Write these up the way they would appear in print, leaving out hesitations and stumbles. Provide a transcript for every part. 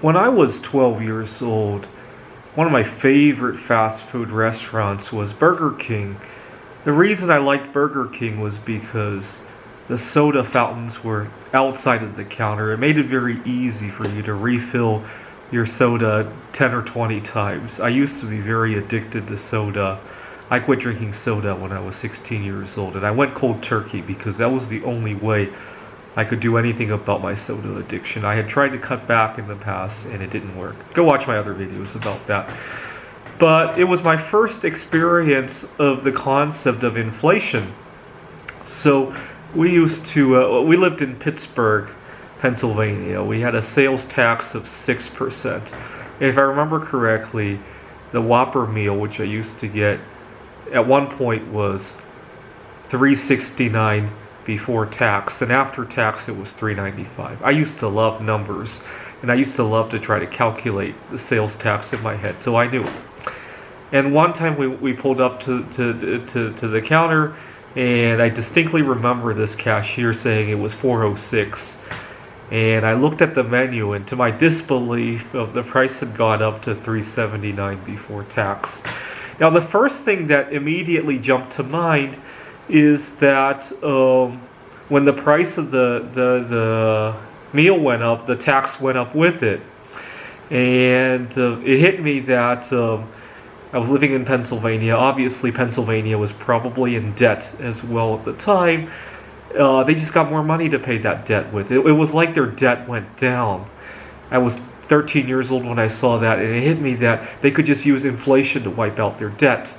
When I was 12 years old, one of my favorite fast food restaurants was Burger King. The reason I liked Burger King was because the soda fountains were outside of the counter. It made it very easy for you to refill your soda 10 or 20 times. I used to be very addicted to soda. I quit drinking soda when I was 16 years old, and I went cold turkey because that was the only way I could do anything about my soda addiction. I had tried to cut back in the past, and it didn't work. Go watch my other videos about that. But it was my first experience of the concept of inflation. So we lived in Pittsburgh, Pennsylvania. We had a sales tax of 6%. If I remember correctly, the Whopper meal, which I used to get, at one point was $3.69 before tax, and after tax it was $3.95. I used to love numbers, and I used to love to try to calculate the sales tax in my head, so I knew it. And one time we pulled up to the counter, and I distinctly remember this cashier saying it was $4.06. And I looked at the menu, and to my disbelief, the price had gone up to $3.79 before tax. Now, the first thing that immediately jumped to mind is that when the price of the meal went up, the tax went up with it. And it hit me that I was living in Pennsylvania. Obviously, Pennsylvania was probably in debt as well at the time. They just got more money to pay that debt with. It was like their debt went down. I was 13 years old when I saw that, and it hit me that they could just use inflation to wipe out their debt.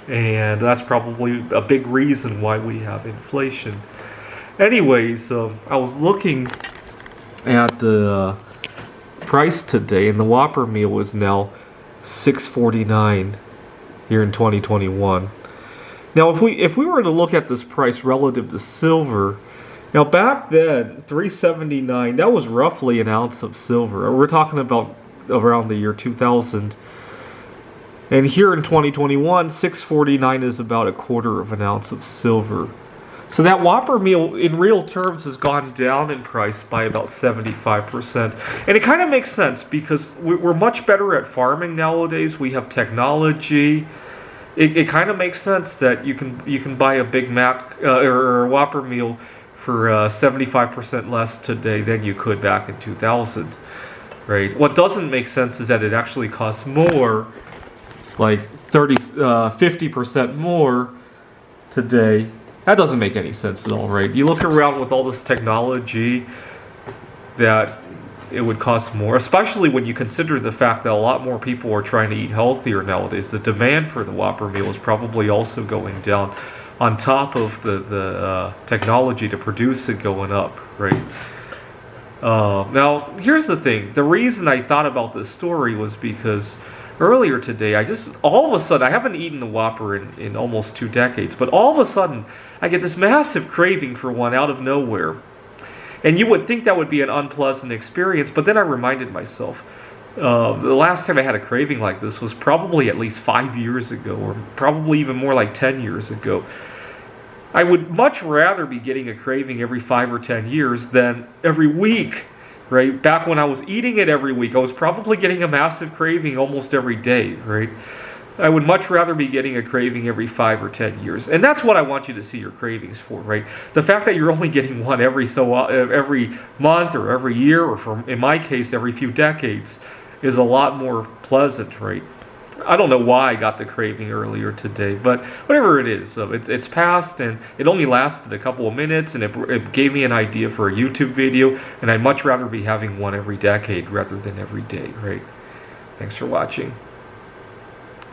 And that's probably a big reason why we have inflation. Anyways, I was looking at the price today, and the Whopper meal is now $6.49 here in 2021. Now, if we were to look at this price relative to silver, now back then, $3.79, that was roughly an ounce of silver. We're talking about around the year 2000. And here in 2021, $6.49 is about a quarter of an ounce of silver. So that Whopper meal, in real terms, has gone down in price by about 75%. And it kind of makes sense because we're much better at farming nowadays. We have technology. It kind of makes sense that you can buy a Big Mac or a Whopper meal for 75% less today than you could back in 2000, right? What doesn't make sense is that it actually costs more, like 50% more today. That doesn't make any sense at all, right? You look around with all this technology that it would cost more, especially when you consider the fact that a lot more people are trying to eat healthier nowadays. The demand for the Whopper meal is probably also going down, on top of the technology to produce it going up, right? Now, here's the thing. The reason I thought about this story was because earlier today, all of a sudden, I haven't eaten a Whopper in almost 2 decades, but all of a sudden, I get this massive craving for one out of nowhere. And you would think that would be an unpleasant experience, but then I reminded myself, the last time I had a craving like this was probably at least 5 years ago, or probably even more like 10 years ago. I would much rather be getting a craving every 5 or 10 years than every week, right? Back when I was eating it every week, I was probably getting a massive craving almost every day, right? I would much rather be getting a craving every 5 or 10 years. And that's what I want you to see your cravings for, right? The fact that you're only getting one every month or every year, or in my case, every few decades, is a lot more pleasant, right? I don't know why I got the craving earlier today, but whatever it is, it's passed, and it only lasted a couple of minutes, and it gave me an idea for a YouTube video, and I'd much rather be having one every decade rather than every day, right? Thanks for watching.